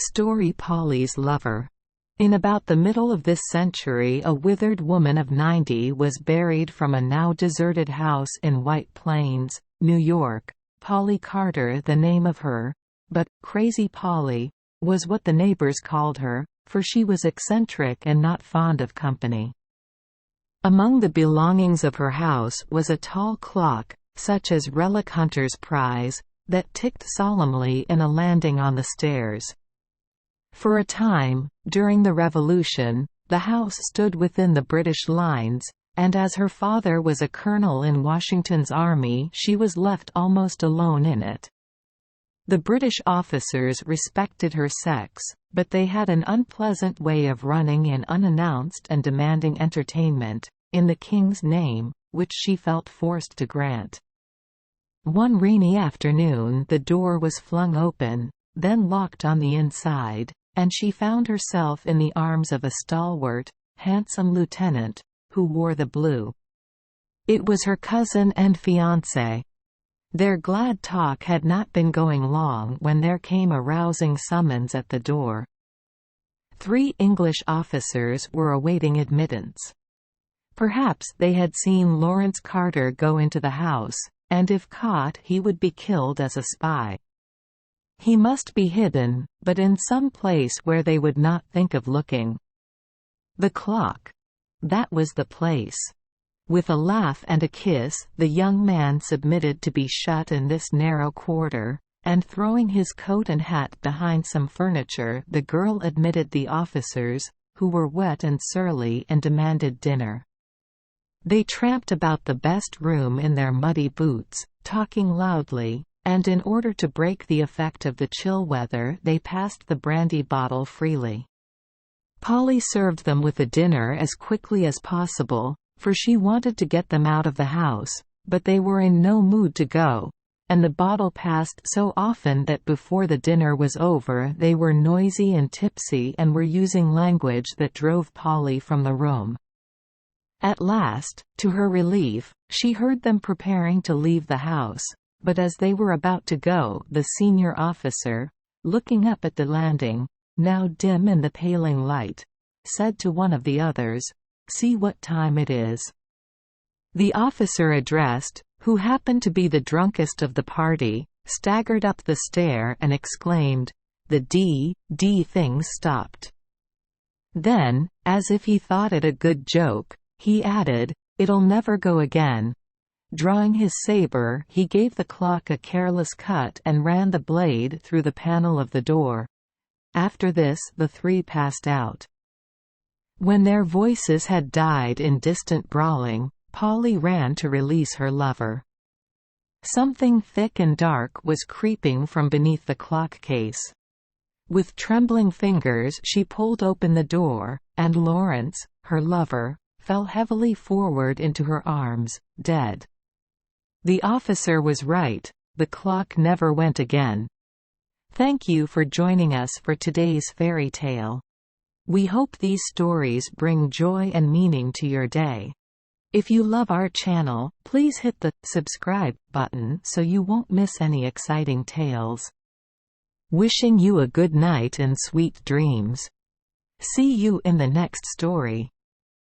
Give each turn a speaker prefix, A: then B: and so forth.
A: Story Pollys Lover. In about the middle of this century, a withered woman of 90 was buried from a now deserted house in White Plains, New York. Polly Carter, the name of her, but Crazy Polly, was what the neighbors called her, for she was eccentric and not fond of company. Among the belongings of her house was a tall clock, such as relic hunter's prize, that ticked solemnly in a landing on the stairs. For a time, during the Revolution, the house stood within the British lines, and as her father was a colonel in Washington's army, she was left almost alone in it. The British officers respected her sex, but they had an unpleasant way of running in unannounced and demanding entertainment, in the king's name, which she felt forced to grant. One rainy afternoon the door was flung open, then locked on the inside, and she found herself in the arms of a stalwart, handsome lieutenant, who wore the blue. It was her cousin and fiancé. Their glad talk had not been going long when there came a rousing summons at the door. 3 English officers were awaiting admittance. Perhaps they had seen Lawrence Carter go into the house, and if caught he would be killed as a spy. He must be hidden, but in some place where they would not think of looking. The clock. That was the place. With a laugh and a kiss, the young man submitted to be shut in this narrow quarter, and throwing his coat and hat behind some furniture, the girl admitted the officers, who were wet and surly and demanded dinner. They tramped about the best room in their muddy boots, talking loudly, and in order to break the effect of the chill weather they passed the brandy bottle freely. Polly served them with a dinner as quickly as possible, for she wanted to get them out of the house, but they were in no mood to go, and the bottle passed so often that before the dinner was over they were noisy and tipsy and were using language that drove Polly from the room. At last, to her relief, she heard them preparing to leave the house. But as they were about to go, the senior officer, looking up at the landing, now dim in the paling light, said to one of the others, "See what time it is." The officer addressed, who happened to be the drunkest of the party, staggered up the stair and exclaimed, "The D thing's stopped." Then, as if he thought it a good joke, he added, "It'll never go again." Drawing his saber, he gave the clock a careless cut and ran the blade through the panel of the door. After this the 3 passed out. When their voices had died in distant brawling, Polly ran to release her lover. Something thick and dark was creeping from beneath the clock case. With trembling fingers she pulled open the door, and Lawrence, her lover, fell heavily forward into her arms, dead. The officer was right, the clock never went again. Thank you for joining us for today's fairy tale. We hope these stories bring joy and meaning to your day. If you love our channel, please hit the subscribe button so you won't miss any exciting tales. Wishing you a good night and sweet dreams. See you in the next story.